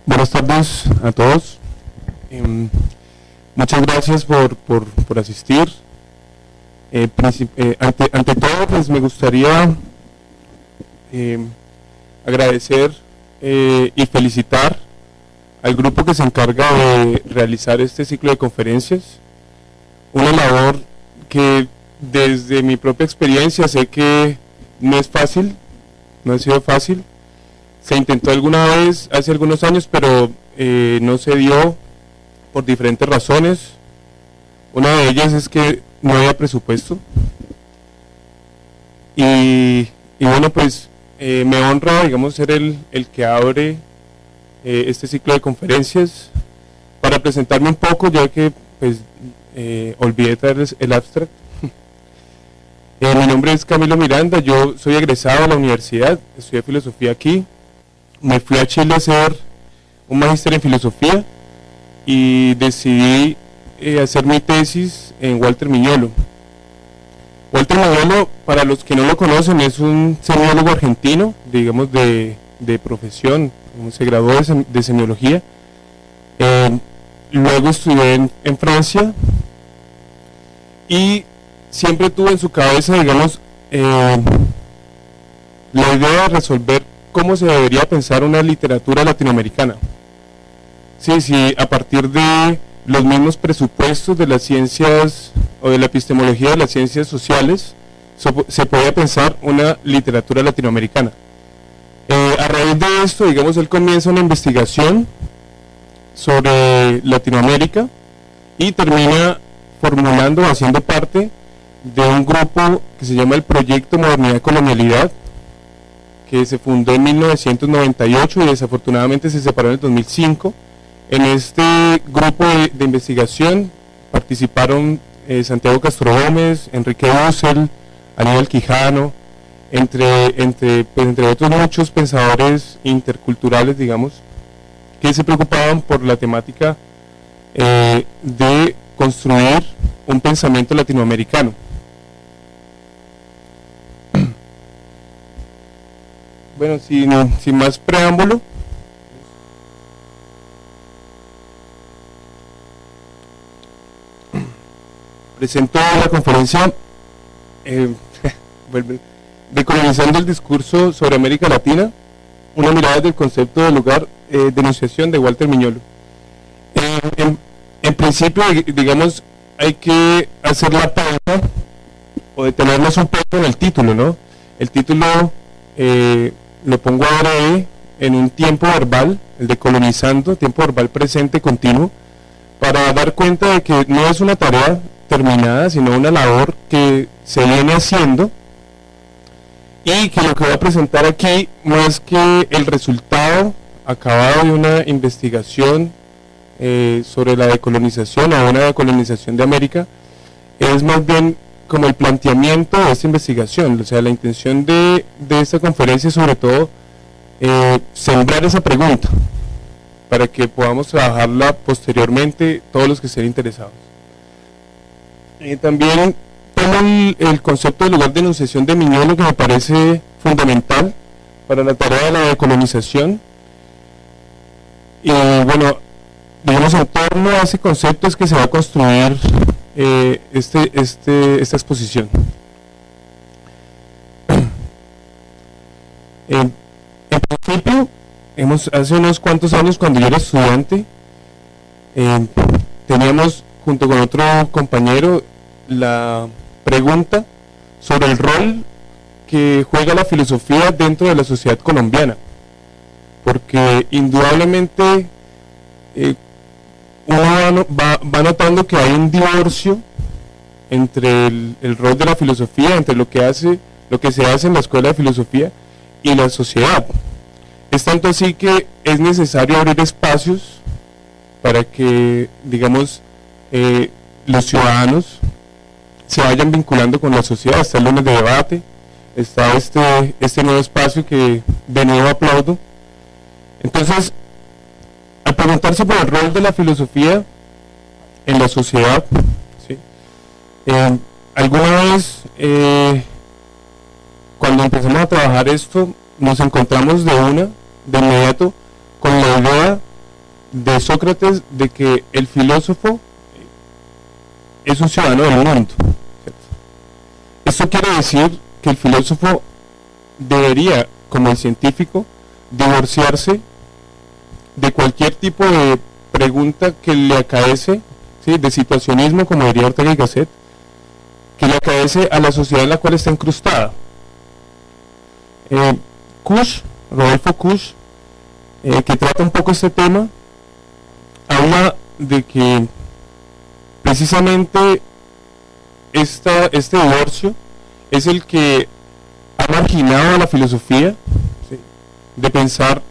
Buenas tardes a todos. Muchas gracias por asistir. Ante todo, pues me gustaría agradecer y felicitar al grupo que se encarga de realizar este ciclo de conferencias. Una labor que desde mi propia experiencia sé que no es fácil, no ha sido fácil. Se intentó alguna vez hace algunos años, pero no se dio por diferentes razones. Una de ellas es que no había presupuesto. Y bueno, pues me honra, digamos, ser el que abre este ciclo de conferencias. Para presentarme un poco, ya que pues olvidé traerles el abstract. Mi nombre es Camilo Miranda, yo soy egresado de la universidad, estudié filosofía aquí. Me fui a Chile a hacer un magíster en filosofía y decidí hacer mi tesis en Walter Miñolo. Walter Miñolo, para los que no lo conocen, es un semiólogo argentino, digamos de profesión, se graduó de semiología. Luego estudié en Francia y siempre tuve en su cabeza, digamos, la idea de resolver cómo se debería pensar una literatura latinoamericana. Sí, a partir de los mismos presupuestos de las ciencias o de la epistemología de las ciencias sociales, se podía pensar una literatura latinoamericana. A raíz de esto, digamos, él comienza una investigación sobre Latinoamérica y termina formulando, haciendo parte de un grupo que se llama el Proyecto Modernidad y Colonialidad, que se fundó en 1998 y desafortunadamente se separó en el 2005. En este grupo de investigación participaron Santiago Castro Gómez, Enrique Dussel, Aníbal Quijano, entre otros muchos pensadores interculturales, digamos, que se preocupaban por la temática de construir un pensamiento latinoamericano. Bueno, sin más preámbulo, presento la conferencia Decolonizando el discurso sobre América Latina, una mirada desde el concepto de lugar de enunciación de Walter Miñolo. En principio, digamos, hay que hacer la pausa o detenernos un poco en el título, ¿no? El título lo pongo ahora en un tiempo verbal, el de colonizando, tiempo verbal presente continuo, para dar cuenta de que no es una tarea terminada, sino una labor que se viene haciendo y que lo que voy a presentar aquí no es que el resultado acabado de una investigación sobre la decolonización o una decolonización de América, es más bien como el planteamiento de esta investigación. O sea, la intención de esta conferencia es sobre todo sembrar esa pregunta para que podamos trabajarla posteriormente todos los que estén interesados. También tomo el concepto del lugar de enunciación de Miñolo, que me parece fundamental para la tarea de la decolonización. Y bueno, digamos, en torno a ese concepto es que se va a construir esta exposición. En principio, hace unos cuantos años, cuando yo era estudiante, teníamos junto con otro compañero la pregunta sobre el rol que juega la filosofía dentro de la sociedad colombiana, porque indudablemente uno va notando que hay un divorcio entre el rol de la filosofía, entre lo que se hace en la escuela de filosofía y la sociedad. Es tanto así que es necesario abrir espacios para que, digamos, los ciudadanos se vayan vinculando con la sociedad. Está el lunes de debate, está este nuevo espacio que de nuevo aplaudo. Entonces, al preguntarse por el rol de la filosofía en la sociedad, ¿sí? Alguna vez cuando empezamos a trabajar esto, nos encontramos de inmediato con la idea de Sócrates de que el filósofo es un ciudadano del mundo, ¿cierto? Esto quiere decir que el filósofo debería, como el científico, divorciarse de cualquier tipo de pregunta que le acaece, ¿sí?, de situacionismo, como diría Ortega y Gasset, que le acaece a la sociedad en la cual está incrustada. Rodolfo Kusch, que trata un poco este tema, habla de que precisamente este divorcio es el que ha marginado a la filosofía, ¿sí?, de pensar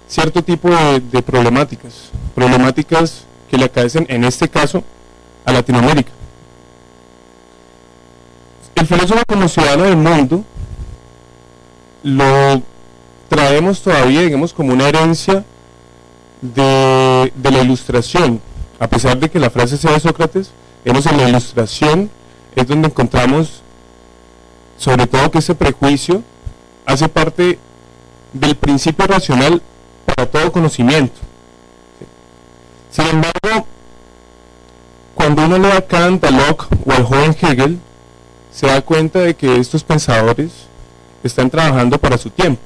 cierto tipo de problemáticas que le acaecen, en este caso, a Latinoamérica. El filósofo como ciudadano del mundo lo traemos todavía, digamos, como una herencia de la Ilustración, a pesar de que la frase sea de Sócrates. Vemos en la Ilustración es donde encontramos sobre todo que ese prejuicio hace parte del principio racional para todo conocimiento. Sin embargo, cuando uno lee a Kant, a Locke o al joven Hegel, se da cuenta de que estos pensadores están trabajando para su tiempo.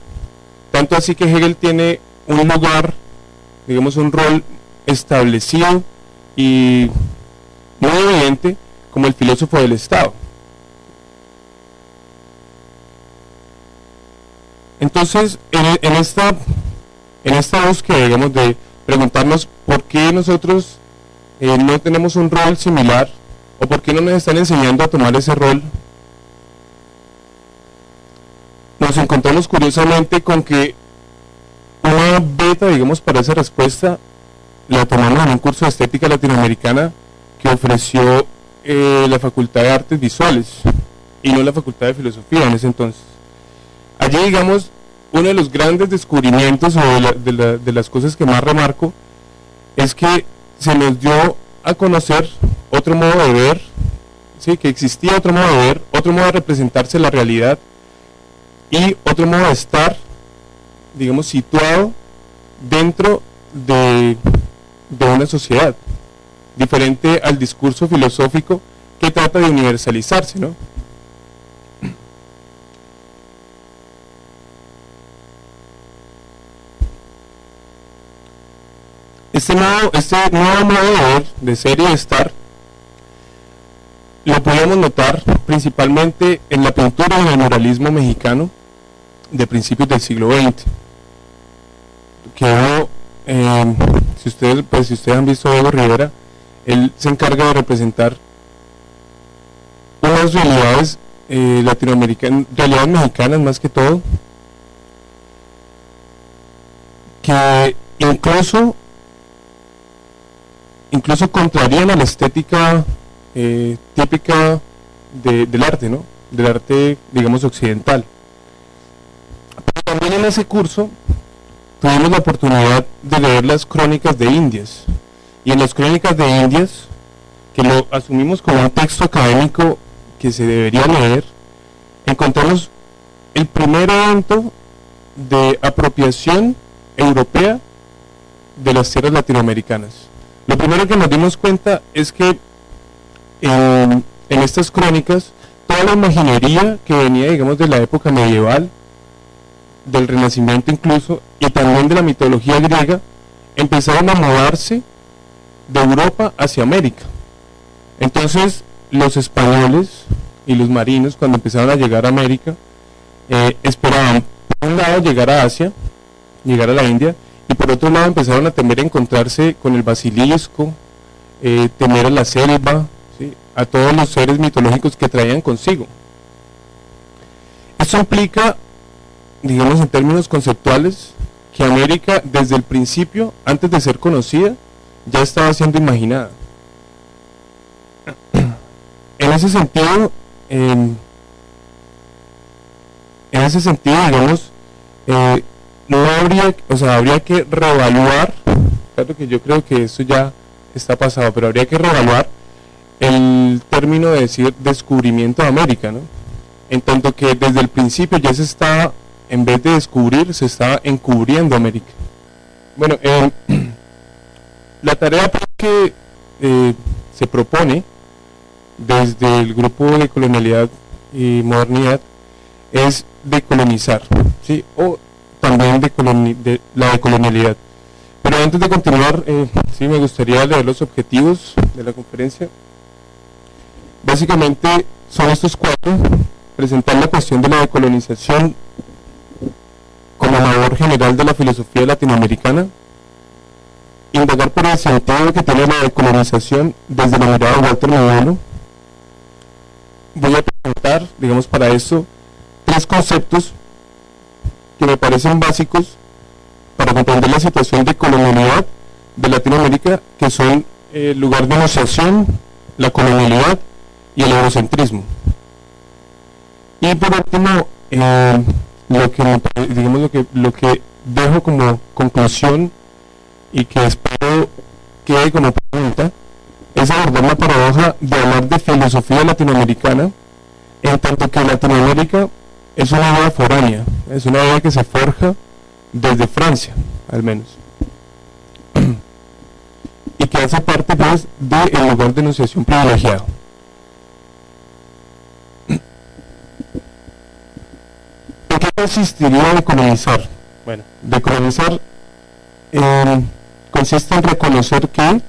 Tanto así que Hegel tiene un lugar, digamos, un rol establecido y muy evidente como el filósofo del Estado. Entonces, en esta búsqueda, digamos, de preguntarnos por qué nosotros no tenemos un rol similar, o por qué no nos están enseñando a tomar ese rol, nos encontramos curiosamente con que una beta, digamos, para esa respuesta la tomamos en un curso de estética latinoamericana que ofreció la Facultad de Artes Visuales y no la Facultad de Filosofía en ese entonces. Allí, digamos, uno de los grandes descubrimientos o de las cosas que más remarco es que se nos dio a conocer otro modo de ver, ¿sí?, que existía otro modo de ver, otro modo de representarse la realidad y otro modo de estar, digamos, situado dentro de una sociedad, diferente al discurso filosófico que trata de universalizarse, ¿no? Este nuevo modo de ver, de ser y de estar, lo podemos notar principalmente en la pintura y en el muralismo mexicano de principios del siglo XX. Si ustedes han visto a Diego Rivera, él se encarga de representar unas realidades latinoamericanas, realidades mexicanas más que todo, que incluso contrarían a la estética típica del arte, ¿no?, del arte, digamos, occidental. Pero también en ese curso tuvimos la oportunidad de leer las Crónicas de Indias, y en las Crónicas de Indias, que lo asumimos como un texto académico que se debería leer, encontramos el primer evento de apropiación europea de las tierras latinoamericanas. Lo primero que nos dimos cuenta es que en estas crónicas toda la imaginería que venía, digamos, de la época medieval, del Renacimiento incluso, y también de la mitología griega, empezaron a mudarse de Europa hacia América. Entonces los españoles y los marinos, cuando empezaron a llegar a América, esperaban por un lado llegar a Asia, llegar a la India, y por otro lado empezaron a temer encontrarse con el basilisco, temer a la selva, ¿sí?, a todos los seres mitológicos que traían consigo. Esto implica, digamos, en términos conceptuales, que América desde el principio, antes de ser conocida, ya estaba siendo imaginada. En ese sentido, digamos, habría que reevaluar, claro que yo creo que eso ya está pasado, pero habría que reevaluar el término de decir descubrimiento de América, ¿no?, en tanto que desde el principio ya se estaba, en vez de descubrir, se estaba encubriendo América. Bueno, La tarea que se propone desde el grupo de colonialidad y modernidad es decolonizar, ¿sí? O también de la decolonialidad. Pero antes de continuar, sí, me gustaría leer los objetivos de la conferencia. Básicamente son estos cuatro: presentar la cuestión de la decolonización como labor general de la filosofía latinoamericana, indagar por el sentido que tiene la decolonización desde la mirada de Walter Mignolo. Voy a presentar, digamos, para eso, tres conceptos que me parecen básicos para comprender la situación de colonialidad de Latinoamérica, que son el lugar de enunciación, la colonialidad y el eurocentrismo. Y por último, lo que dejo como conclusión y que espero quede como pregunta es abordar la paradoja de hablar de filosofía latinoamericana, en tanto que Latinoamérica es una idea foránea, es una idea que se forja desde Francia, al menos, y que hace parte, pues, del lugar de enunciación privilegiado. ¿En qué consistiría decolonizar? Bueno, decolonizar consiste en reconocer que,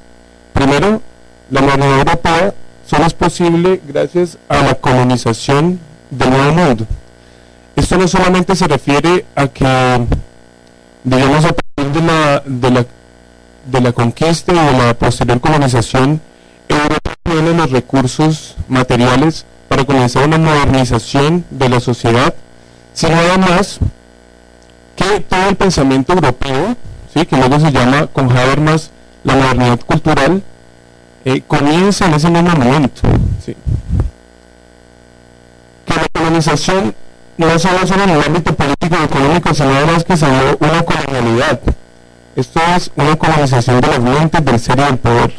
primero, la modernidad europea solo es posible gracias a la colonización del Nuevo Mundo. Esto no solamente se refiere a que, digamos, a partir de la conquista y de la posterior colonización, Europa tiene los recursos materiales para comenzar una modernización de la sociedad, sino además que todo el pensamiento europeo, ¿sí?, que luego se llama con Habermas la modernidad cultural, comienza en ese mismo momento, ¿sí? Que la colonización no solo en el ámbito político y económico, sino además que se dio una colonialidad. Esto es una colonización de las mentes, del ser y del poder.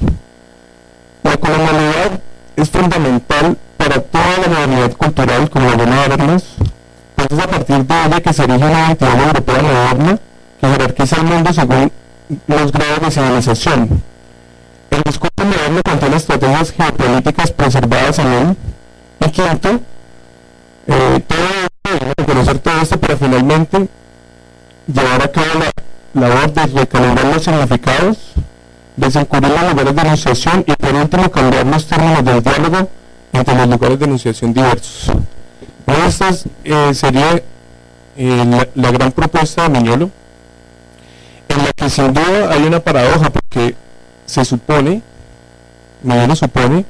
La colonialidad es fundamental para toda la modernidad cultural, como lo llama Habermas, pues es a partir de ella que se erige una identidad europea moderna que jerarquiza el mundo según los grados de civilización. El discurso moderno contiene estrategias geopolíticas preservadas en él. Y quinto, reconocer todo esto para finalmente llevar a cabo la labor de recalibrar los significados, desencubrir los lugares de enunciación y por último cambiar los términos del diálogo entre los lugares de enunciación diversos. Esta sería la gran propuesta de Mignolo, en la que sin duda hay una paradoja, porque Mignolo supone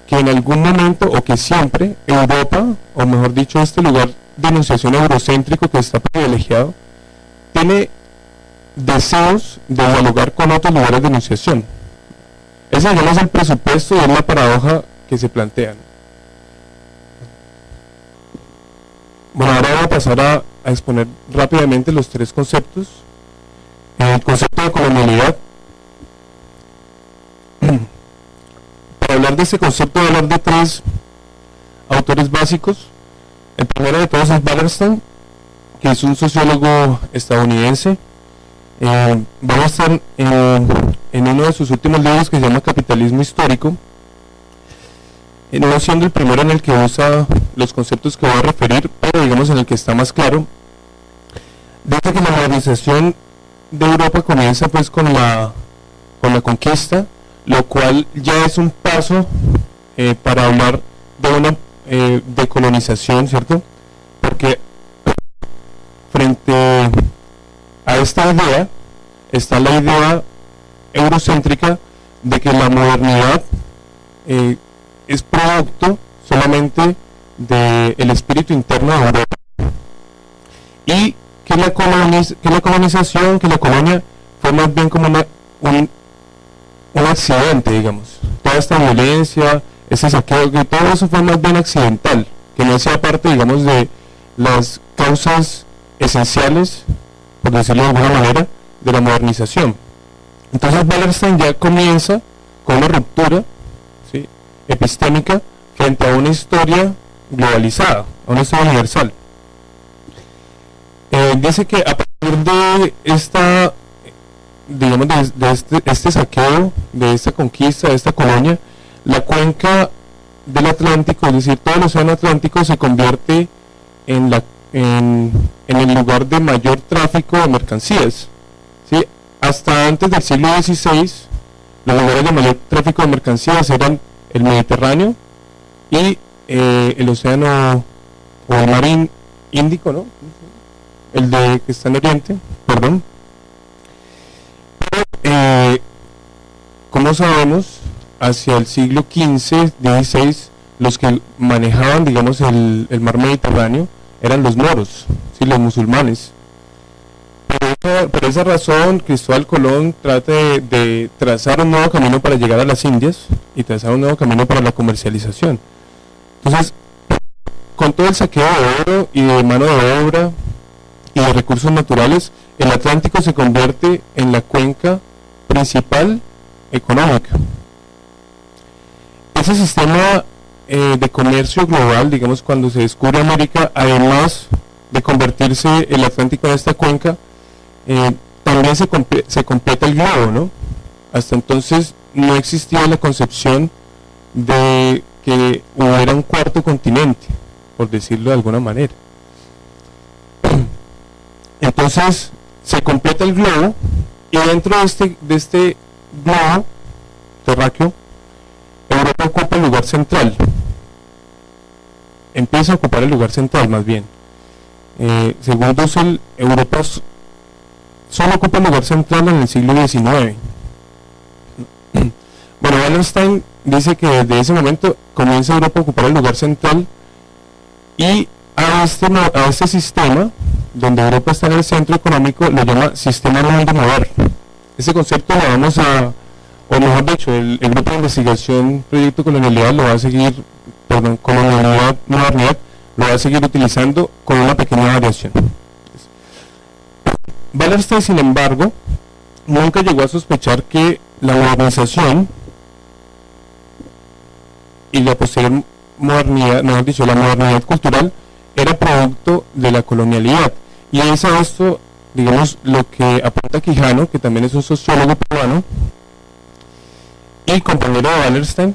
que en algún momento, o que siempre, Europa, o mejor dicho, este lugar de enunciación eurocéntrico que está privilegiado, tiene deseos de dialogar con otros lugares de enunciación. Ese es el presupuesto y es la paradoja que se plantean. Bueno, ahora voy a pasar a exponer rápidamente los tres conceptos. El concepto de colonialidad. Para hablar de este concepto voy a hablar de tres autores básicos. El primero de todos es Wallerstein, que es un sociólogo estadounidense. Vamos a estar en uno de sus últimos libros que se llama Capitalismo Histórico, no siendo el primero en el que usa los conceptos que voy a referir, pero digamos en el que está más claro. Dice que la modernización de Europa comienza pues con la conquista, lo cual ya es un paso para hablar de una decolonización, ¿cierto? Porque frente a esta idea está la idea eurocéntrica de que la modernidad es producto solamente del espíritu interno de Europa, y que la colonización, que la colonia fue más bien como un accidente, digamos. Toda esta violencia, ese saqueo, que todo eso fue más bien accidental, que no hacía parte, digamos, de las causas esenciales, por decirlo de alguna manera, de la modernización. Entonces Wallerstein ya comienza con una ruptura, ¿sí?, epistémica frente a una historia globalizada, a una historia universal. Dice que a partir de esta digamos, de este saqueo, de esta conquista, de esta colonia, la cuenca del Atlántico, es decir, todo el océano Atlántico se convierte en el lugar de mayor tráfico de mercancías, ¿sí? Hasta antes del siglo XVI, los lugares de mayor tráfico de mercancías eran el Mediterráneo y el océano o el mar Índico, ¿no? El de que está en Oriente, perdón. Como sabemos, hacia el siglo XV, XVI, los que manejaban, digamos, el mar Mediterráneo eran los moros, ¿sí? Los musulmanes. Por esa razón, Cristóbal Colón trata de trazar un nuevo camino para llegar a las Indias y trazar un nuevo camino para la comercialización. Entonces, con todo el saqueo de oro y de mano de obra y de recursos naturales, el Atlántico se convierte en la cuenca principal económica. Ese sistema de comercio global, digamos, cuando se descubre América, además de convertirse el Atlántico en esta cuenca, también se completa el globo, ¿no? Hasta entonces no existía la concepción de que hubiera un cuarto continente, por decirlo de alguna manera. Entonces se completa el globo y dentro de este globo terráqueo, Europa ocupa el lugar central. Empieza a ocupar el lugar central, más bien. Según Dussel, Europa solo ocupa el lugar central en el siglo XIX. Bueno, Wallerstein dice que desde ese momento comienza Europa a ocupar el lugar central y a este sistema, donde Europa está en el centro económico, lo llama sistema mundo moderno. Ese concepto lo vamos a, o mejor dicho, el grupo de investigación Proyecto Colonialidad lo va a seguir, perdón, Colonialidad Modernidad, lo va a seguir utilizando con una pequeña variación. Wallerstein, sin embargo, nunca llegó a sospechar que la modernización y la posterior modernidad, mejor dicho, la modernidad cultural, era producto de la colonialidad. Y es a esto, digamos, lo que apunta Quijano, que también es un sociólogo peruano y compañero de Wallerstein.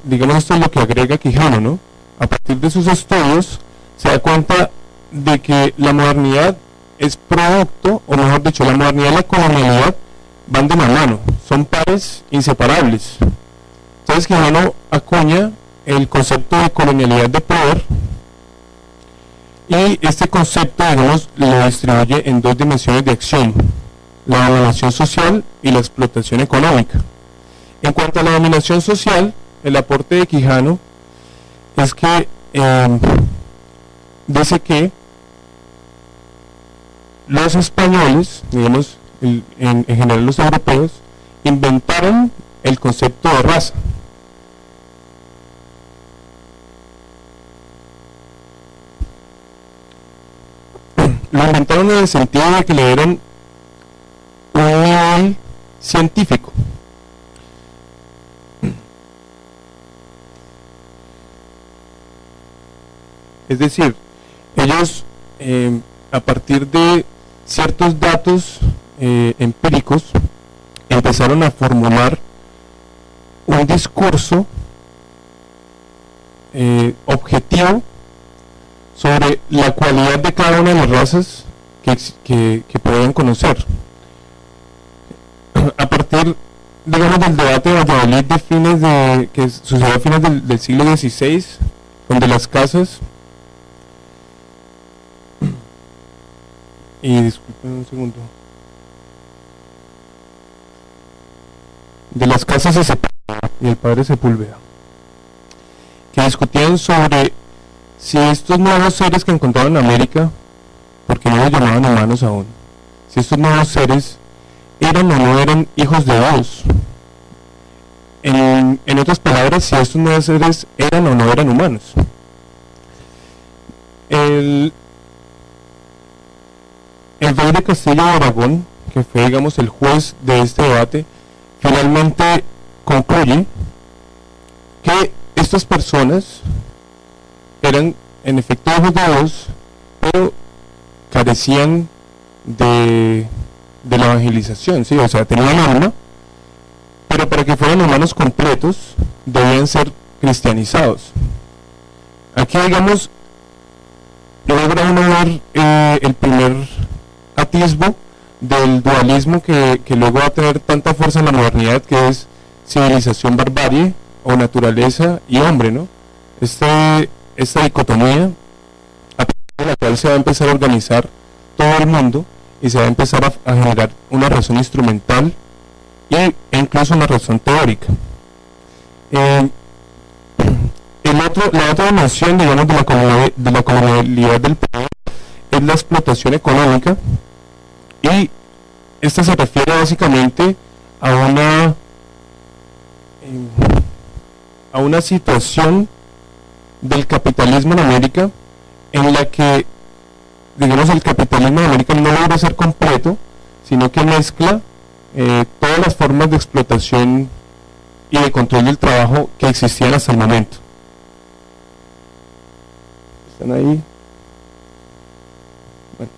Digamos, esto es lo que agrega Quijano, ¿no? A partir de sus estudios se da cuenta de que la modernidad es producto, o mejor dicho, la modernidad y la colonialidad van de la mano, son pares inseparables. Entonces Quijano acuña el concepto de colonialidad de poder y este concepto, digamos, lo distribuye en dos dimensiones de acción: la dominación social y la explotación económica. En cuanto a la dominación social, el aporte de Quijano es que dice que los españoles, digamos, en general los europeos, inventaron el concepto de raza. Lo inventaron en el sentido de que le dieron un nivel científico. Es decir, ellos a partir de ciertos datos empíricos empezaron a formular un discurso objetivo sobre la cualidad de cada una de las razas que podían conocer. A partir, digamos, del debate de Valladolid que sucedió a fines del siglo XVI, donde las casas, y disculpen un segundo, de las casas de Sepúlveda y el padre Sepúlveda, que discutían sobre si estos nuevos seres que encontraron en América, porque no los llamaban humanos aún, si estos nuevos seres eran o no eran hijos de Dios. En otras palabras, si estos nuevos seres eran o no eran humanos. El rey de Castilla y Aragón, que fue, digamos, el juez de este debate, finalmente concluye que estas personas eran en efecto hijos de Dios, pero carecían de de la evangelización, ¿sí? O sea, tenían alma, pero para que fueran humanos completos debían ser cristianizados. Aquí, digamos, logra uno ver el primer atisbo del dualismo que luego va a tener tanta fuerza en la modernidad, que es civilización, barbarie, o naturaleza y hombre, ¿no? Esta dicotomía, a partir de la cual se va a empezar a organizar todo el mundo y se va a empezar a generar una razón instrumental e incluso una razón teórica. La otra dimensión, digamos, de la colonialidad del poder es la explotación económica, y esta se refiere básicamente a una situación del capitalismo en América en la que, digamos, el capitalismo en América no logra ser completo, sino que mezcla todas las formas de explotación y de control del trabajo que existían hasta el momento. ¿Están ahí? Bueno.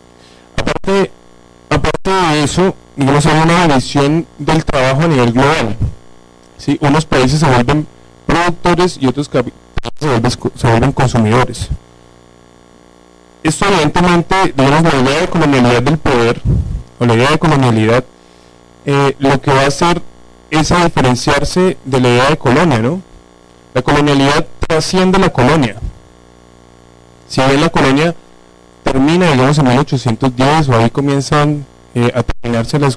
Aparte de eso, digamos, hay una división del trabajo a nivel global, ¿sí? Unos países se vuelven productores y otros se vuelven consumidores. Esto evidentemente, digamos, la idea de colonialidad del poder, o la idea de colonialidad, lo que va a hacer es a diferenciarse de la idea de colonia, ¿no? La colonialidad trasciende la colonia. Si bien la colonia termina, digamos, en 1810, o ahí comienzan a terminarse las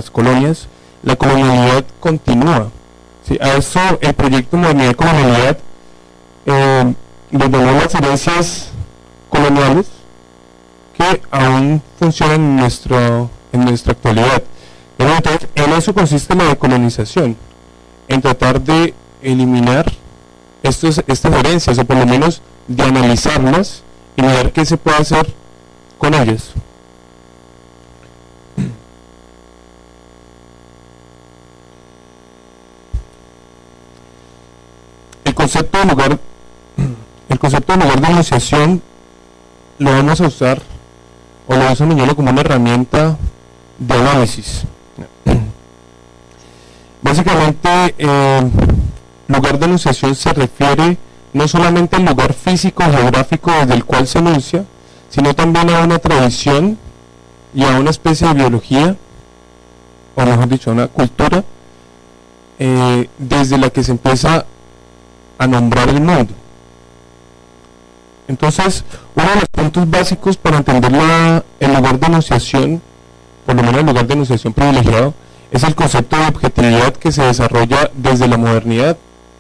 colonias, la colonialidad continúa. ¿Sí? A eso el proyecto Modernidad y Colonialidad le donó las herencias coloniales que aún funcionan en nuestra actualidad. Pero entonces, en eso consiste la decolonización, en tratar de eliminar estas herencias, o por lo menos de analizarlas y ver qué se puede hacer con ellas. El concepto de lugar de enunciación lo vamos a usar, o lo vamos a mañana como una herramienta de análisis. Básicamente, lugar de enunciación se refiere no solamente al lugar físico o geográfico desde el cual se enuncia, sino también a una tradición y a una especie de biología, o mejor dicho, a una cultura, desde la que se empieza a nombrar el mundo. Entonces, uno de los puntos básicos para entender el lugar de enunciación, por lo menos el lugar de enunciación privilegiado, es el concepto de objetividad que se desarrolla desde la modernidad,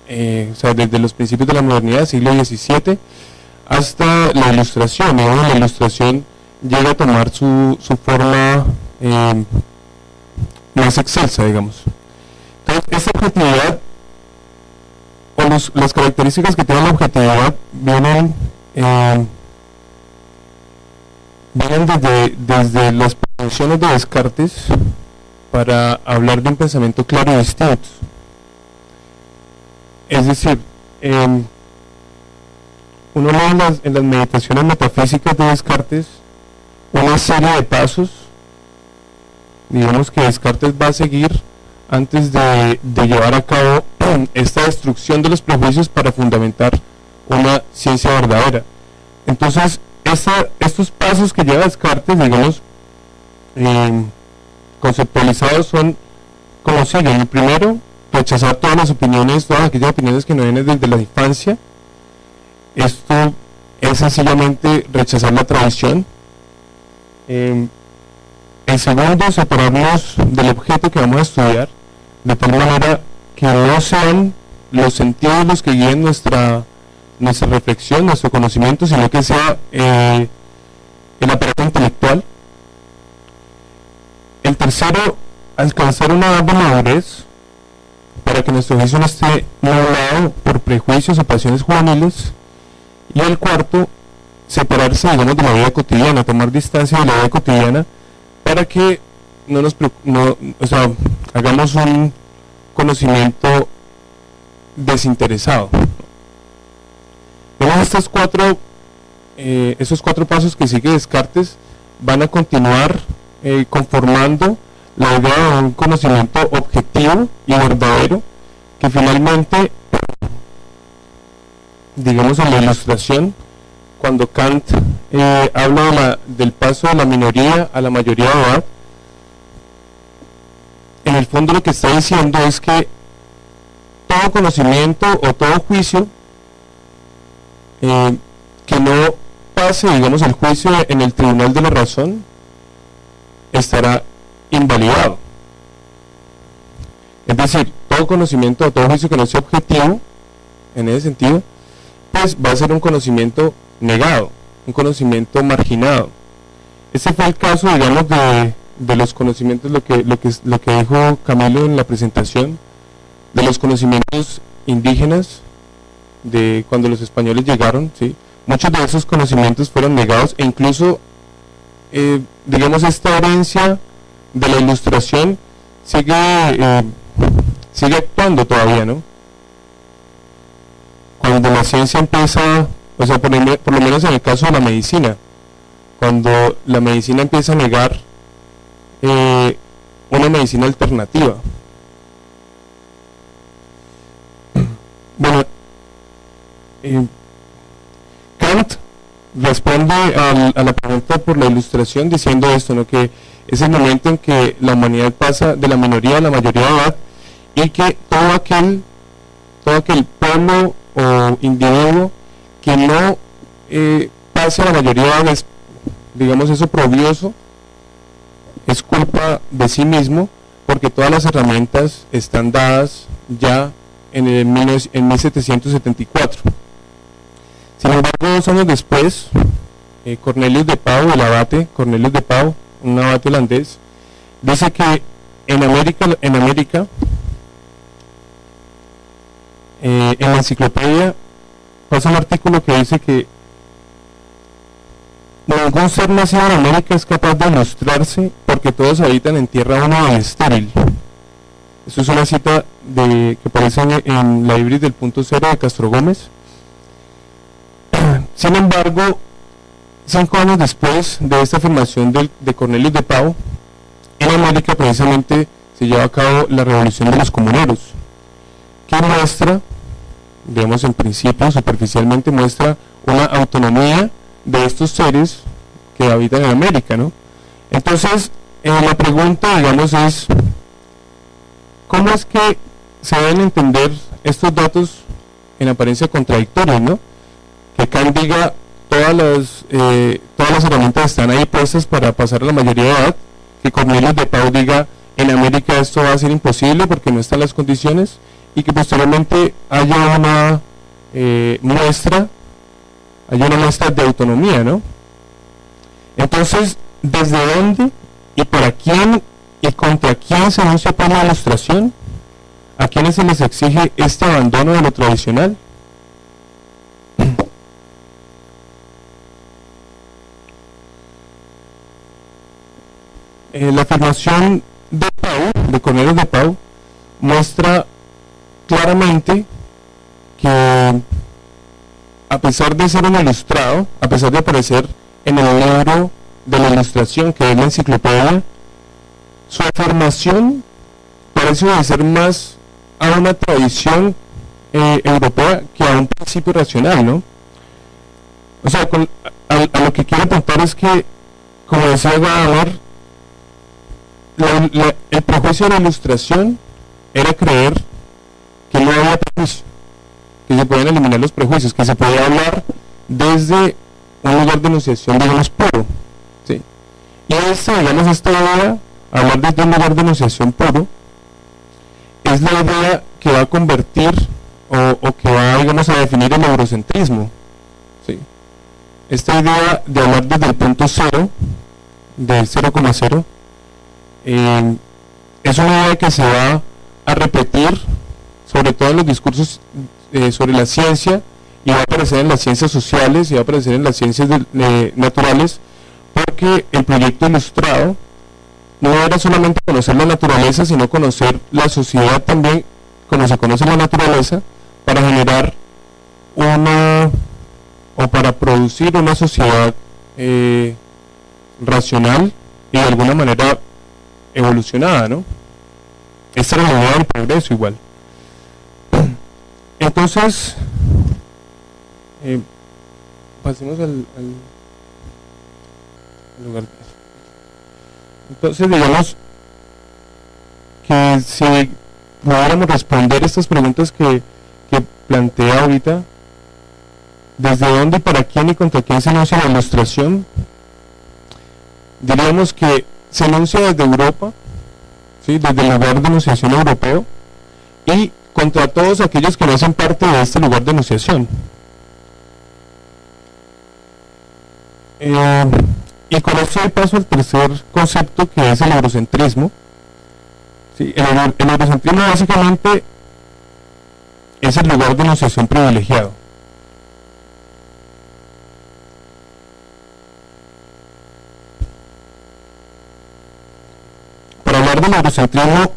o sea, desde los principios de la modernidad, siglo XVII, hasta la Ilustración. La Ilustración llega a tomar su forma más excelsa, digamos. Entonces, esta objetividad, o las características que tiene la objetividad, vienen desde las proposiciones de Descartes para hablar de un pensamiento claro y distinto. Es decir, uno lee en las meditaciones metafísicas de Descartes una serie de pasos, digamos, que Descartes va a seguir antes de llevar a cabo esta destrucción de los prejuicios para fundamentar una ciencia verdadera. Entonces, estos pasos que lleva Descartes, digamos, conceptualizados, son como siguen. El primero, rechazar todas aquellas opiniones que no vienen desde la infancia. Esto es sencillamente rechazar la tradición. El segundo, separarnos del objeto que vamos a estudiar, de tal manera que no sean los sentidos los que guíen nuestra reflexión, nuestro conocimiento, sino que sea el aparato intelectual. El tercero, alcanzar una edad de madurez para que nuestro juicio no esté nublado por prejuicios o pasiones juveniles. Y el cuarto, separarse, digamos, de la vida cotidiana, tomar distancia de la vida cotidiana para que hagamos un conocimiento desinteresado. Vemos esos cuatro pasos que sigue Descartes van a continuar conformando la idea de un conocimiento objetivo y verdadero que finalmente, digamos en la Ilustración, cuando Kant habla del paso de la minoría a la mayoría de edad, en el fondo lo que está diciendo es que todo conocimiento o todo juicio que no pase, digamos, el juicio en el tribunal de la razón estará invalidado. Es decir, todo conocimiento o todo juicio que no sea objetivo, en ese sentido, pues va a ser un conocimiento negado, un conocimiento marginado. Ese fue el caso, digamos, de los conocimientos, lo que dijo Camilo en la presentación, de los conocimientos indígenas, de cuando los españoles llegaron, ¿sí? Muchos de esos conocimientos fueron negados e incluso, digamos, esta herencia de la Ilustración sigue actuando todavía, ¿no? Cuando la ciencia empieza, o sea, por lo menos en el caso de la medicina, cuando la medicina empieza a negar una medicina alternativa. Bueno, Kant responde a la pregunta por la Ilustración diciendo esto, ¿no? Que es el momento en que la humanidad pasa de la minoría a la mayoría de edad y que todo aquel pueblo o individuo que no pase a la mayoría de edad es, digamos, es oprobioso, es culpa de sí mismo, porque todas las herramientas están dadas ya en 1774. Sin embargo, 2 años después, Cornelius de Pauw, el abate Cornelius de Pauw, un abate holandés, dice que en América, en la enciclopedia pasa un artículo que dice que ningún ser nacido en América es capaz de ilustrarse porque todos habitan en tierra húmeda y estéril. Esto es una cita que aparece en la Ibris del punto cero de Castro Gómez. Sin embargo, 5 años después de esta afirmación de Cornelius de Pauw, en América precisamente se lleva a cabo la revolución de los comuneros, que muestra, digamos en principio, superficialmente muestra una autonomía de estos seres que habitan en América, ¿no? Entonces, la pregunta, digamos, es ¿cómo es que se deben entender estos datos en apariencia contradictorios, ¿no? Que Kant diga todas las herramientas están ahí puestas para pasar a la mayoría de edad, que Cornelius de Pauw diga en América esto va a ser imposible porque no están las condiciones, y que posteriormente haya una muestra de autonomía, ¿no? Entonces, ¿desde dónde y para quién y contra quién se anuncia por la Ilustración? ¿A quiénes se les exige este abandono de lo tradicional? La afirmación de Cornelius de Pauw, muestra claramente que a pesar de ser un ilustrado, a pesar de aparecer en el libro de la Ilustración, que es la enciclopedia, su afirmación parece obedecer más a una tradición europea que a un principio racional, ¿no? O sea, a lo que quiero apuntar es que, como decía Gadamer, el prejuicio de la Ilustración era creer que no había prejuicio, que se podían eliminar los prejuicios, que se podía hablar desde un lugar de enunciación, digamos, puro, ¿sí? Y esta idea, hablar desde un lugar de enunciación puro, es la idea que va a convertir o que va, digamos, a definir el eurocentrismo, ¿sí? Esta idea de hablar desde el punto cero, del 0,0, es una idea que se va a repetir sobre todo en los discursos sobre la ciencia, y va a aparecer en las ciencias sociales y va a aparecer en las ciencias naturales, porque el proyecto ilustrado no era solamente conocer la naturaleza, sino conocer la sociedad también, como se conoce la naturaleza, para generar para producir una sociedad racional y de alguna manera evolucionada, ¿no? Esta era la idea del progreso igual. Entonces, pasemos al lugar. Entonces, digamos que si pudiéramos responder estas preguntas que plantea ahorita, ¿desde dónde, para quién y contra quién se enuncia la ilustración? Diríamos que se enuncia desde Europa, ¿sí? Desde el lugar de enunciación europeo, y contra todos aquellos que no hacen parte de este lugar de enunciación. Y con esto doy paso al tercer concepto, que es el eurocentrismo. ¿Sí? El eurocentrismo básicamente es el lugar de enunciación privilegiado. Para hablar del eurocentrismo,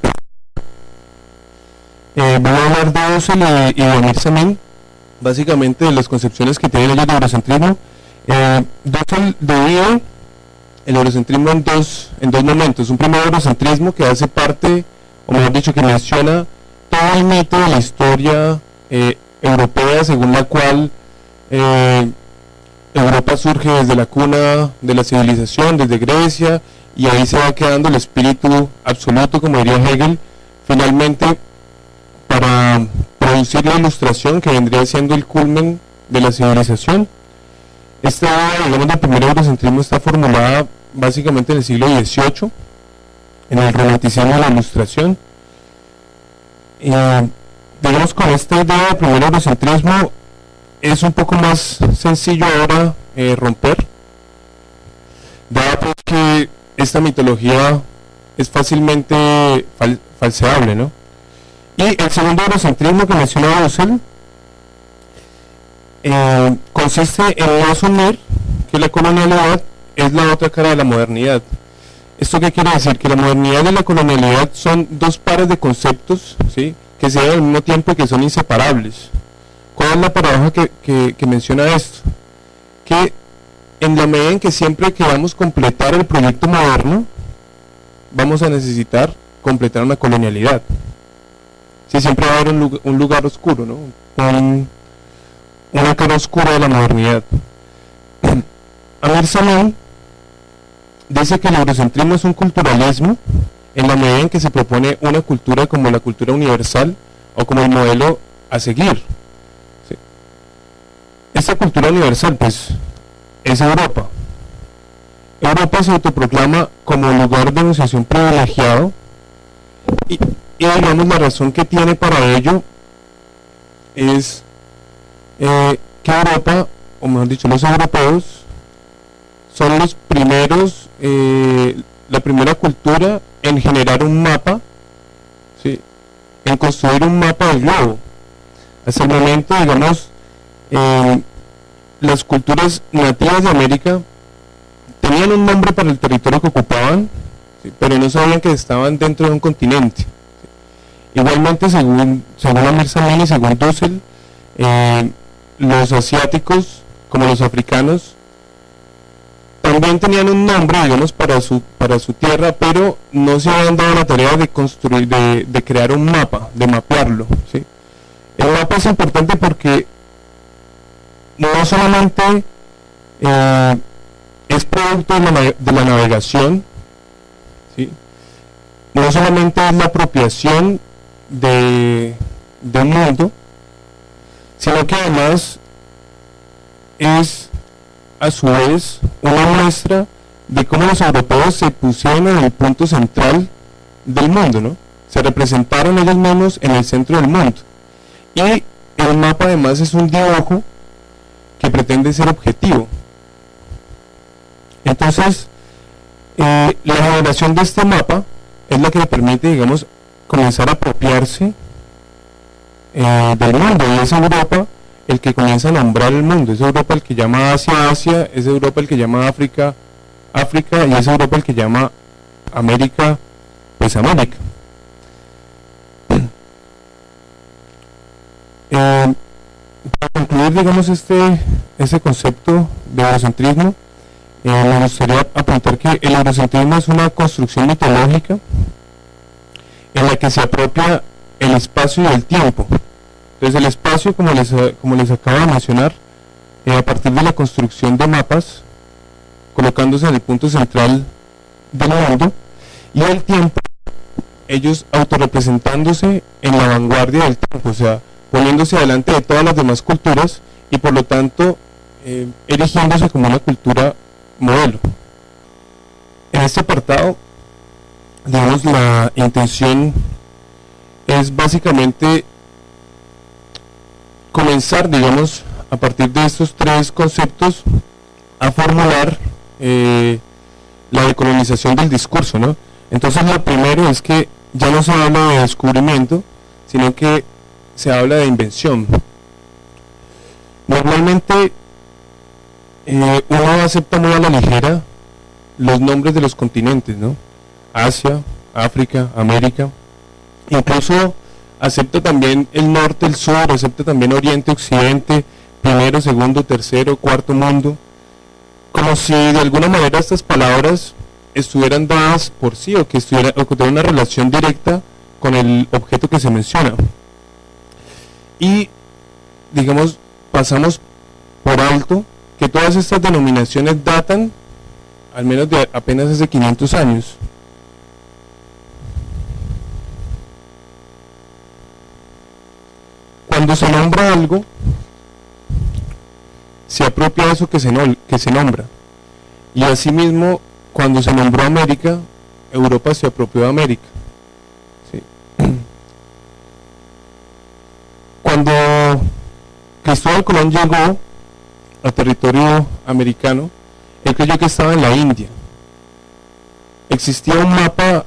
voy a hablar de Husserl y de Amir Samin, básicamente de las concepciones que tienen ellos de eurocentrismo. Husserl divide el eurocentrismo en dos momentos. Un primer eurocentrismo que hace parte, o mejor dicho, que menciona todo el mito de la historia europea, según la cual Europa surge desde la cuna de la civilización, desde Grecia, y ahí se va quedando el espíritu absoluto, como diría Hegel, finalmente para producir la ilustración, que vendría siendo el culmen de la civilización. Esta idea, digamos, del primer eurocentrismo está formulada básicamente en el siglo XVIII, en el romanticismo de la ilustración. Digamos, con esta idea del primer eurocentrismo es un poco más sencillo ahora romper, dado pues que esta mitología es fácilmente falseable, ¿no? Y el segundo eurocentrismo que menciona Husserl consiste en no asumir que la colonialidad es la otra cara de la modernidad. ¿Esto qué quiere decir? Que la modernidad y la colonialidad son dos pares de conceptos, ¿sí?, que se ven al mismo tiempo y que son inseparables. ¿Cuál es la paradoja que menciona esto? Que en la medida en que siempre queramos completar el proyecto moderno, vamos a necesitar completar una colonialidad. Sí, siempre va a haber un lugar oscuro, ¿no? Una cara oscura de la modernidad. Amir Samin dice que el eurocentrismo es un culturalismo en la medida en que se propone una cultura como la cultura universal o como el modelo a seguir. ¿Sí? Esta cultura universal, pues, es Europa. Europa se autoproclama como lugar de enunciación privilegiado y digamos la razón que tiene para ello es que Europa, o mejor dicho, los europeos son los primeros, la primera cultura en generar un mapa, ¿sí?, en construir un mapa del globo. Hasta el momento, digamos, las culturas nativas de América tenían un nombre para el territorio que ocupaban, ¿sí?, pero no sabían que estaban dentro de un continente. Igualmente, según Amir Samin y según Husserl, los asiáticos, como los africanos, también tenían un nombre, digamos, para su tierra, pero no se habían dado la tarea de construir, de crear un mapa, de mapearlo, ¿sí? El mapa es importante porque no solamente es producto de la navegación, ¿sí?, no solamente es la apropiación de un mundo, sino que además es a su vez una muestra de cómo los europeos se pusieron en el punto central del mundo, ¿no? Se representaron ellos mismos en el centro del mundo. Y el mapa además es un dibujo que pretende ser objetivo. Entonces, la generación de este mapa es la que le permite, digamos, comenzar a apropiarse del mundo, y es Europa el que comienza a nombrar el mundo, es Europa el que llama Asia, Asia, es Europa el que llama África, África, y es Europa el que llama América, pues América. Para concluir, digamos, este concepto de eurocentrismo, me gustaría apuntar que el eurocentrismo es una construcción mitológica que se apropia el espacio y el tiempo. Entonces el espacio, como les acabo de mencionar, a partir de la construcción de mapas, colocándose en el punto central del mundo, y el tiempo, ellos autorrepresentándose en la vanguardia del tiempo, o sea, poniéndose adelante de todas las demás culturas y por lo tanto erigiéndose como una cultura modelo. En este apartado, digamos, la intención es básicamente comenzar, digamos, a partir de estos tres conceptos, a formular la decolonización del discurso, ¿no? Entonces, lo primero es que ya no se habla de descubrimiento, sino que se habla de invención. Normalmente, uno acepta muy a la ligera los nombres de los continentes, ¿no? Asia, África, América, incluso acepta también el norte, el sur, acepta también Oriente, Occidente, primero, segundo, tercero, cuarto mundo, como si de alguna manera estas palabras estuvieran dadas por sí o que tuvieran una relación directa con el objeto que se menciona. Y, digamos, pasamos por alto que todas estas denominaciones datan al menos de apenas hace 500 años. Cuando se nombra algo, se apropia eso que se nombra. Y asimismo, cuando se nombró América, Europa se apropió de América. ¿Sí? Cuando Cristóbal Colón llegó a territorio americano, él creyó que estaba en la India. Existía un mapa,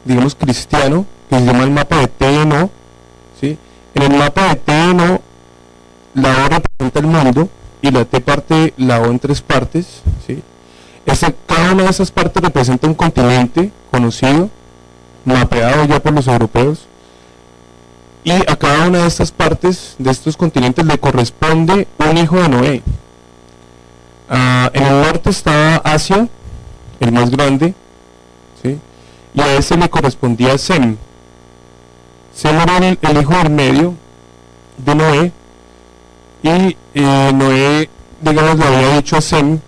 digamos, cristiano, que se llama el mapa de TNO. ¿Sí? En el mapa de TNO, la O representa el mundo y la T parte la O en tres partes. ¿Sí? Cada una de esas partes representa un continente conocido, mapeado ya por los europeos, y a cada una de estas partes, de estos continentes, le corresponde un hijo de Noé. En el norte está Asia, el más grande, ¿sí? Y a ese le correspondía Sem. Sem era el hijo del medio de Noé, y Noé, digamos, le había dicho a Sem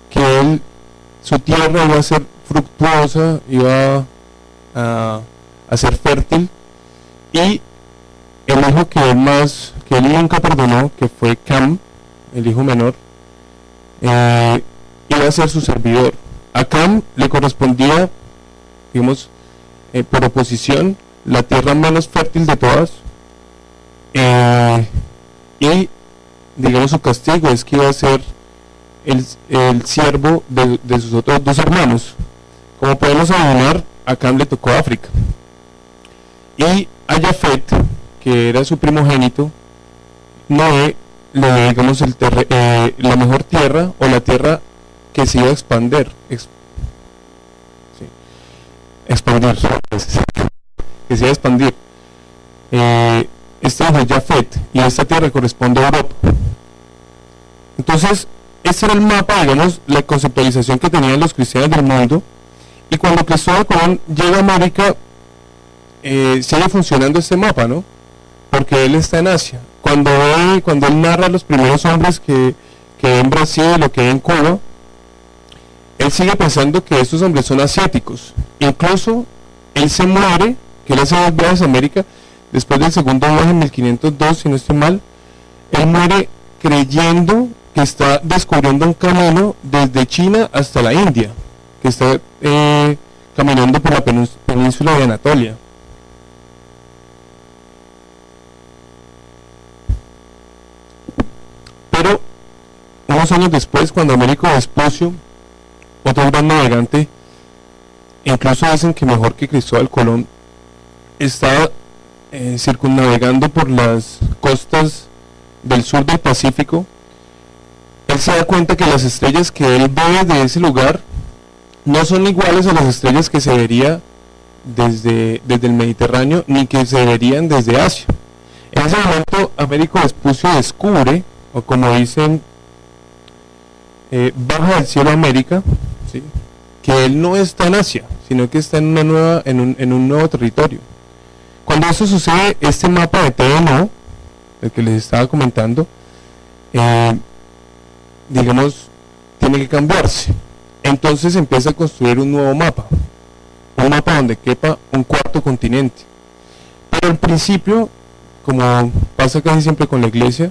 que su tierra iba a ser fructuosa, iba a ser fértil, y el hijo que él nunca perdonó, que fue Cam, el hijo menor, iba a ser su servidor. A Cam le correspondía, digamos, por oposición, la tierra menos fértil de todas, y digamos su castigo es que iba a ser el siervo de sus otros dos hermanos. Como podemos adivinar, a Cam le tocó África, y a Jafet, que era su primogénito, Noé le dio, digamos, la mejor tierra, o la tierra que se iba a expandir, que se iba a expandir. Este es Jafet, y esta tierra corresponde a Europa. Entonces, este era el mapa, digamos, la conceptualización que tenían los cristianos del mundo, y cuando Cristóbal Colón llega a América, sigue funcionando este mapa, ¿no? Porque él está en Asia. Cuando él narra los primeros hombres que ve en Brasil o que ve en Cuba, él sigue pensando que estos hombres son asiáticos. Incluso él se muere, que él hace dos viajes a América, después del segundo viaje en 1502, si no estoy mal, él muere creyendo que está descubriendo un camino desde China hasta la India, que está caminando por la península de Anatolia. Pero unos años después, cuando Américo Vespucio, otro gran navegante, incluso dicen que mejor que Cristóbal Colón, estaba circunnavegando por las costas del sur del Pacífico, él se da cuenta que las estrellas que él ve de ese lugar no son iguales a las estrellas que se vería desde el Mediterráneo, ni que se verían desde Asia. En ese momento Américo Vespucio descubre, o como dicen, baja del cielo América, ¿sí?, que él no está en Asia, sino que está en una nueva, en un nuevo territorio. Cuando eso sucede, este mapa de TNO, el que les estaba comentando, digamos, tiene que cambiarse. Entonces empieza a construir un nuevo mapa, un mapa donde quepa un cuarto continente. Pero al principio, como pasa casi siempre con la iglesia,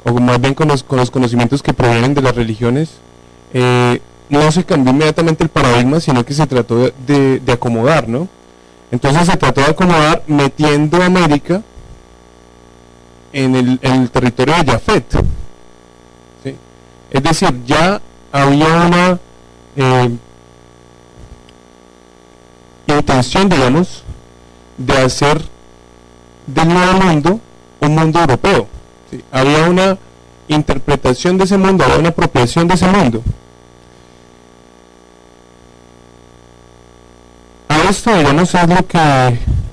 o más bien con los conocimientos que provienen de las religiones, no se cambió inmediatamente el paradigma, sino que se trató de acomodar, ¿no? Entonces se trató de acomodar metiendo a América en el territorio de Jafet, ¿sí? Es decir, ya había una intención, digamos, de hacer del nuevo mundo un mundo europeo, ¿sí? Había una interpretación de ese mundo, había una apropiación de ese mundo. A esto, digamos, es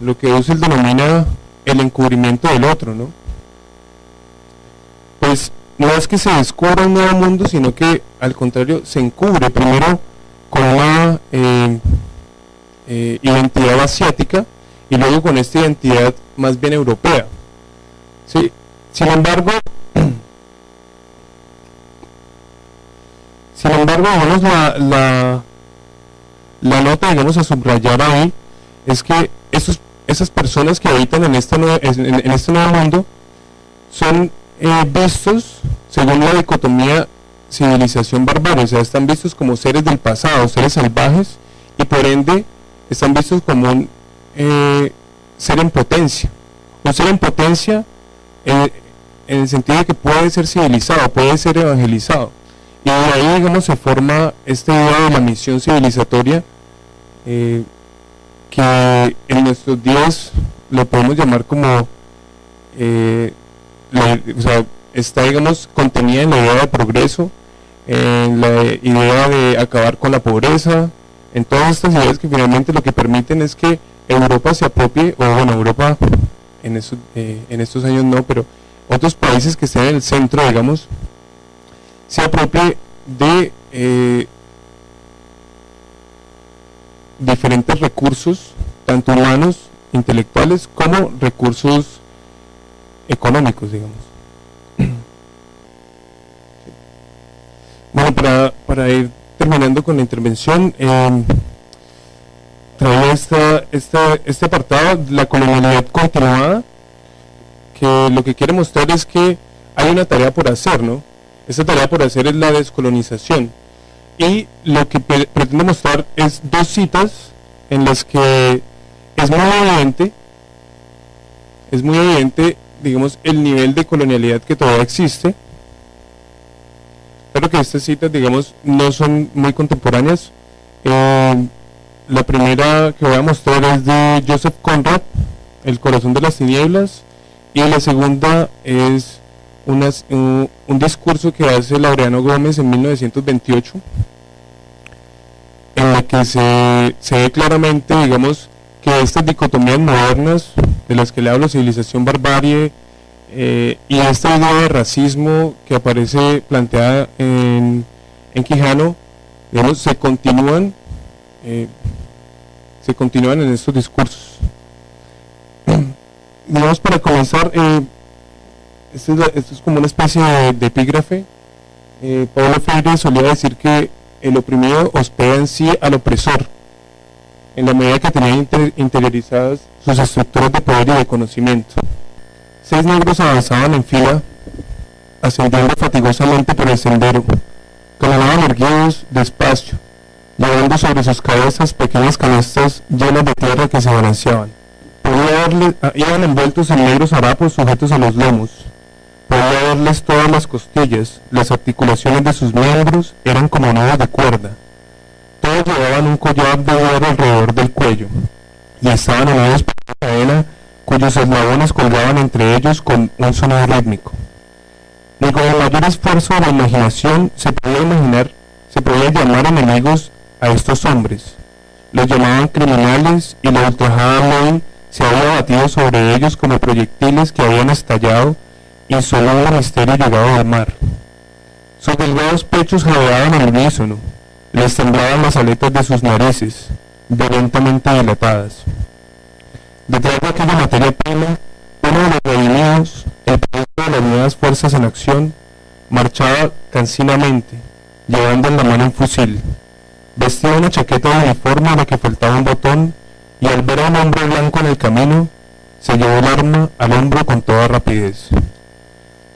lo que Husserl denomina el encubrimiento del otro, ¿no? Pues no es que se descubra un nuevo mundo, sino que al contrario se encubre primero con una identidad asiática y luego con esta identidad más bien europea, ¿sí? Sin embargo, digamos, la nota, digamos, a subrayar ahí es que esas personas que habitan en este nuevo mundo son vistos según la dicotomía civilización-barbarie, o sea, están vistos como seres del pasado, seres salvajes, y por ende están vistos como un ser en potencia. Un ser en potencia en el sentido de que puede ser civilizado, puede ser evangelizado. Y de ahí, digamos, se forma esta idea de la misión civilizatoria, que en nuestros días lo podemos llamar como, o sea, está, digamos, contenida en la idea de progreso, en la idea de acabar con la pobreza, en todas estas ideas que finalmente lo que permiten es que Europa se apropie, o bueno, Europa en estos años no, pero otros países que estén en el centro, digamos, se apropie de diferentes recursos, tanto humanos, intelectuales, como recursos económicos, digamos. Bueno, para ir terminando con la intervención, traía este apartado, la colonialidad continuada, que lo que quiere mostrar es que hay una tarea por hacer, ¿no? Esta tarea por hacer es la descolonización, y lo que pretende mostrar es dos citas en las que es muy evidente, digamos, el nivel de colonialidad que todavía existe. Claro que estas citas, digamos, no son muy contemporáneas. La primera que voy a mostrar es de Joseph Conrad, El corazón de las tinieblas, y la segunda es un discurso que hace Laureano Gómez en 1928, en la que se ve claramente, digamos, que estas dicotomías modernas de las que le hablo, civilización, barbarie, y esta idea de racismo que aparece planteada en Quijano, digamos, se continúan en estos discursos. Digamos, para comenzar, esto es como una especie de epígrafe. Paulo Freire solía decir que el oprimido hospeda en sí al opresor, en la medida que tenía interiorizadas sus estructuras de poder y de conocimiento. 6 negros avanzaban en fila, ascendiendo fatigosamente por el sendero, caminaban erguidos despacio, llevando sobre sus cabezas pequeñas canastas llenas de tierra que se balanceaban. Iban envueltos en negros harapos sujetos a los lomos. Podía verles todas las costillas, las articulaciones de sus miembros eran como nudos de cuerda. Todos llevaban un collar de oro alrededor del cuello, y estaban unidos por una cadena cuyos eslabones colgaban entre ellos con un sonido rítmico. Ni con el mayor esfuerzo de la imaginación se podía llamar enemigos a estos hombres. Los llamaban criminales, y la ultrajada ley se había batido sobre ellos como proyectiles que habían estallado y solo un misterio llegado al mar. Sus delgados pechos jadeaban al unísono, les temblaban las aletas de sus narices, violentamente dilatadas. Detrás de aquella materia prima, uno de los redimidos, el producto de las nuevas fuerzas en acción, marchaba cansinamente, llevando en la mano un fusil. Vestía una chaqueta de uniforme a la que faltaba un botón, y al ver a un hombre blanco en el camino, se llevó el arma al hombro con toda rapidez.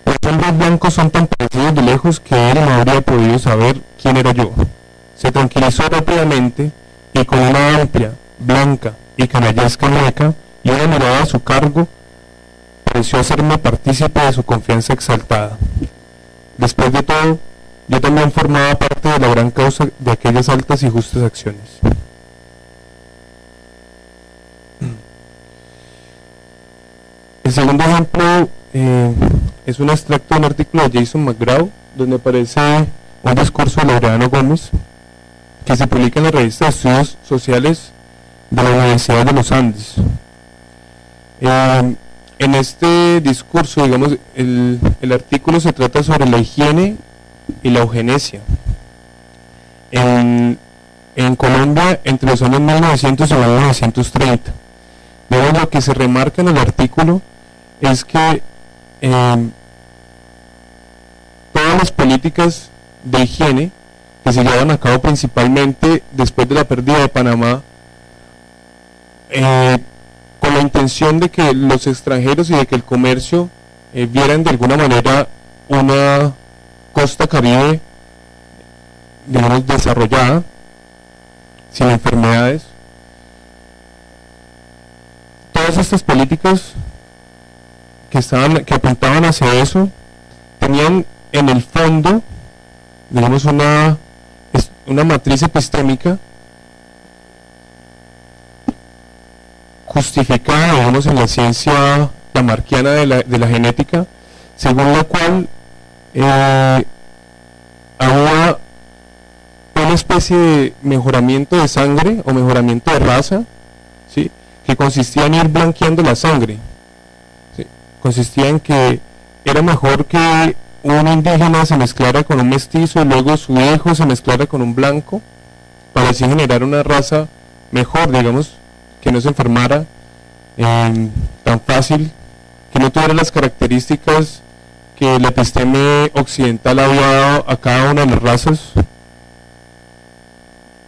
Los hombres blancos son tan parecidos de lejos que él no habría podido saber quién era yo. Se tranquilizó rápidamente y con una amplia, blanca y canallesca mueca y una mirada a su cargo, pareció hacerme partícipe de su confianza exaltada. Después de todo, yo también formaba parte de la gran causa de aquellas altas y justas acciones. El segundo ejemplo es un extracto de un artículo de Jason McGraw, donde aparece un discurso de Laureano Gómez, que se publica en la revista de Estudios Sociales de la Universidad de los Andes. En este discurso, digamos, el artículo se trata sobre la higiene y la eugenesia. En Colombia, entre los años 1900 y 1930. Digamos, lo que se remarca en el artículo es que todas las políticas de higiene que se llevan a cabo principalmente después de la pérdida de Panamá, con la intención de que los extranjeros y de que el comercio vieran de alguna manera una costa caribe, digamos, desarrollada, sin enfermedades. Todas estas políticas que apuntaban hacia eso tenían en el fondo, digamos, una matriz epistémica justificada, digamos, en la ciencia lamarckiana de la genética, según la cual había una especie de mejoramiento de sangre o mejoramiento de raza, ¿sí?, que consistía en ir blanqueando la sangre. ¿Sí? Consistía en que era mejor que un indígena se mezclara con un mestizo y luego su hijo se mezclara con un blanco, para así generar una raza mejor, digamos, que no se enfermara tan fácil, que no tuviera las características que la episteme occidental había dado a cada una de las razas.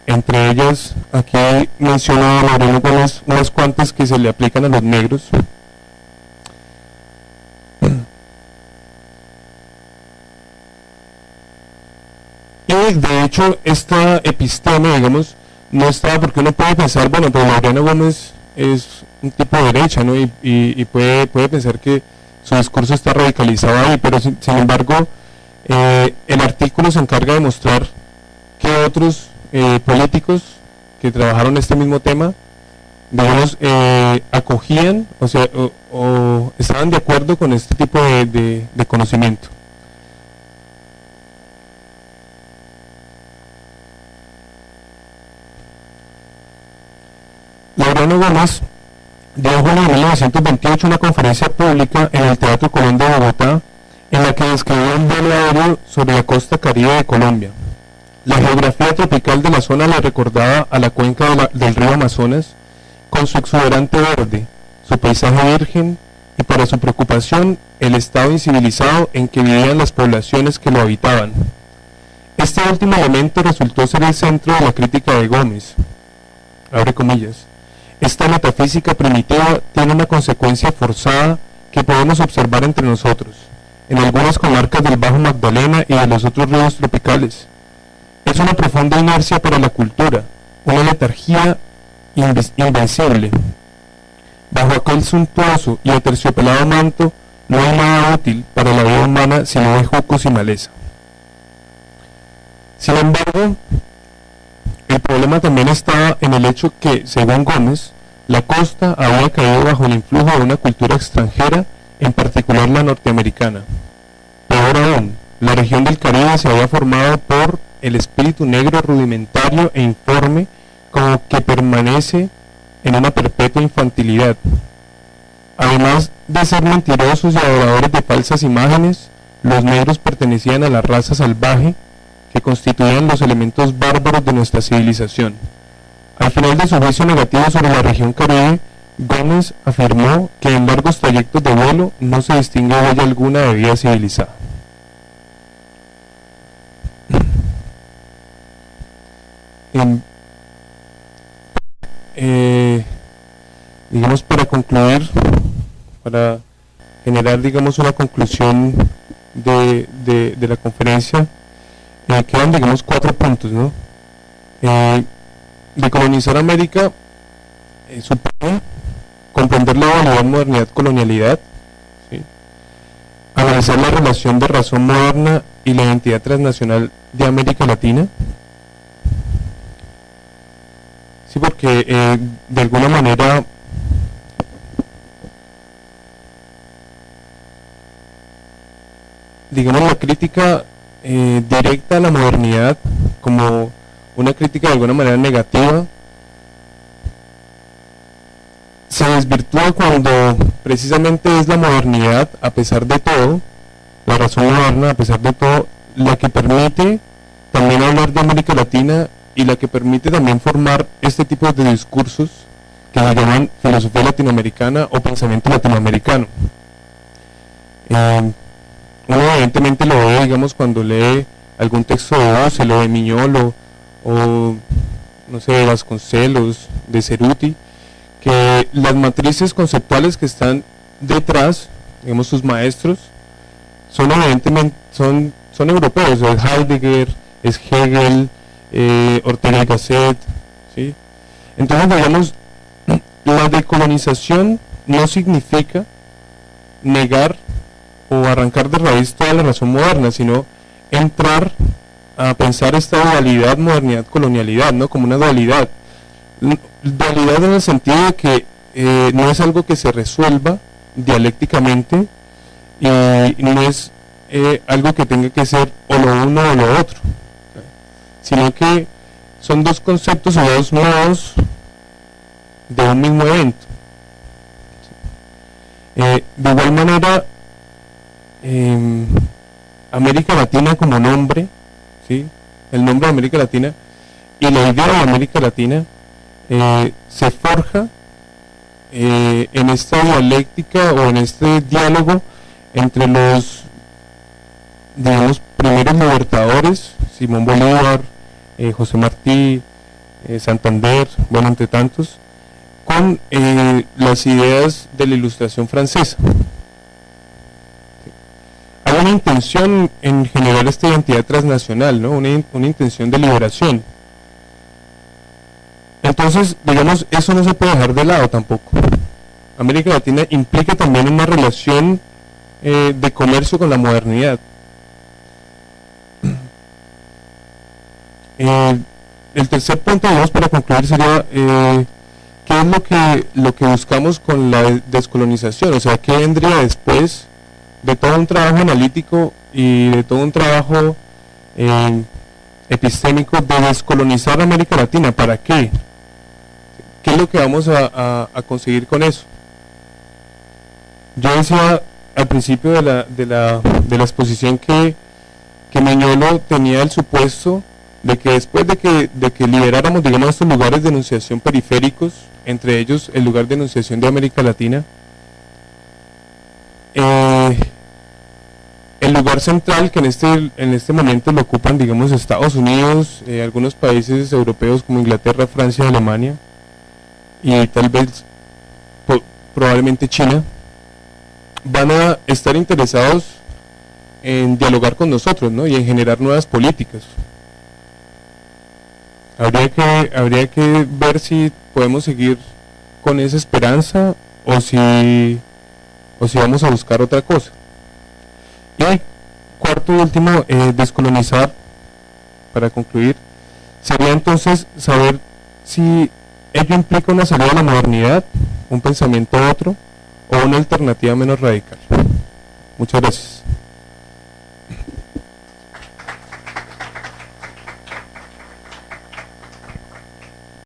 Entre ellas, aquí menciono unas cuantas que se le aplican a los negros. Y de hecho, esta episteme, digamos, no estaba, porque uno puede pensar, bueno, pero Laureano Gómez es un tipo de derecha, ¿no? Y puede pensar que su discurso está radicalizado ahí, pero sin embargo, el artículo se encarga de mostrar que otros políticos que trabajaron este mismo tema, digamos, acogían, o estaban de acuerdo con este tipo de conocimiento. Laureano Gómez dio en junio de 1928 una conferencia pública en el Teatro Colón de Bogotá, en la que describió un vuelo aéreo sobre la costa caribe de Colombia. La geografía tropical de la zona le recordaba a la cuenca del río Amazonas, con su exuberante verde, su paisaje virgen y, para su preocupación, el estado incivilizado en que vivían las poblaciones que lo habitaban. Este último elemento resultó ser el centro de la crítica de Gómez. Abre comillas. Esta metafísica primitiva tiene una consecuencia forzada que podemos observar entre nosotros, en algunas comarcas del Bajo Magdalena y de los otros ríos tropicales. Es una profunda inercia para la cultura, una letargía invencible. Bajo aquel suntuoso y aterciopelado manto no hay nada útil para la vida humana sino bejucos y maleza. Sin embargo, el problema también estaba en el hecho que, según Gómez, la costa había caído bajo el influjo de una cultura extranjera, en particular la norteamericana. Peor aún, la región del Caribe se había formado por el espíritu negro rudimentario e informe, como que permanece en una perpetua infantilidad. Además de ser mentirosos y adoradores de falsas imágenes, los negros pertenecían a la raza salvaje que constituían los elementos bárbaros de nuestra civilización. Al final de su juicio negativo sobre la región Caribe, Gómez afirmó que en largos trayectos de vuelo no se distingue huella alguna de vida civilizada. Digamos, para concluir, para generar, digamos, una conclusión de la conferencia, quedan, digamos, 4 puntos, ¿no? Decolonizar América supone comprender la dualidad modernidad-colonialidad, ¿sí? Analizar la relación de razón moderna y la identidad transnacional de América Latina, sí, porque de alguna manera digamos la crítica directa a la modernidad como una crítica de alguna manera negativa se desvirtúa cuando precisamente es la modernidad, a pesar de todo, la razón moderna, a pesar de todo, la que permite también hablar de América Latina y la que permite también formar este tipo de discursos que se llaman filosofía latinoamericana o pensamiento latinoamericano. Uno evidentemente lo ve, digamos, cuando lee algún texto de Dussel o de Miñolo o, no sé, de Vasconcelos, de Cerruti, que las matrices conceptuales que están detrás, digamos, sus maestros, son evidentemente, son europeos, es Heidegger, es Hegel, Ortega y Gasset, ¿sí? Entonces, digamos, la decolonización no significa negar o arrancar de raíz toda la razón moderna, sino entrar a pensar esta dualidad modernidad-colonialidad, ¿no? Como una dualidad en el sentido de que no es algo que se resuelva dialécticamente y no es algo que tenga que ser o lo uno o lo otro, sino que son dos conceptos o dos modos de un mismo evento. De igual manera, América Latina como nombre, ¿sí? El nombre de América Latina y la idea de América Latina se forja en esta dialéctica o en este diálogo entre los, digamos, primeros libertadores, Simón Bolívar, José Martí, Santander, bueno, entre tantos, con las ideas de la Ilustración francesa. Hay una intención en generar esta identidad transnacional, ¿no? Una intención de liberación. Entonces, digamos, eso no se puede dejar de lado tampoco. América Latina implica también una relación de comercio con la modernidad. El tercer punto, digamos, para concluir sería ¿qué es lo que buscamos con la descolonización? O sea, ¿qué vendría después de todo un trabajo analítico y de todo un trabajo epistémico de descolonizar América Latina? ¿Para qué? ¿Qué es lo que vamos a conseguir con eso? Yo decía al principio de la exposición que Miñolo tenía el supuesto de que después de que liberáramos, digamos, estos lugares de enunciación periféricos, entre ellos el lugar de enunciación de América Latina, el lugar central que en este momento lo ocupan, digamos, Estados Unidos, algunos países europeos como Inglaterra, Francia, Alemania y tal vez probablemente China, van a estar interesados en dialogar con nosotros, ¿no? Y en generar nuevas políticas. Habría que ver si podemos seguir con esa esperanza o si vamos a buscar otra cosa. Y cuarto y último, descolonizar, para concluir, sería entonces saber si ello implica una salida a la modernidad, un pensamiento otro o una alternativa menos radical. Muchas gracias.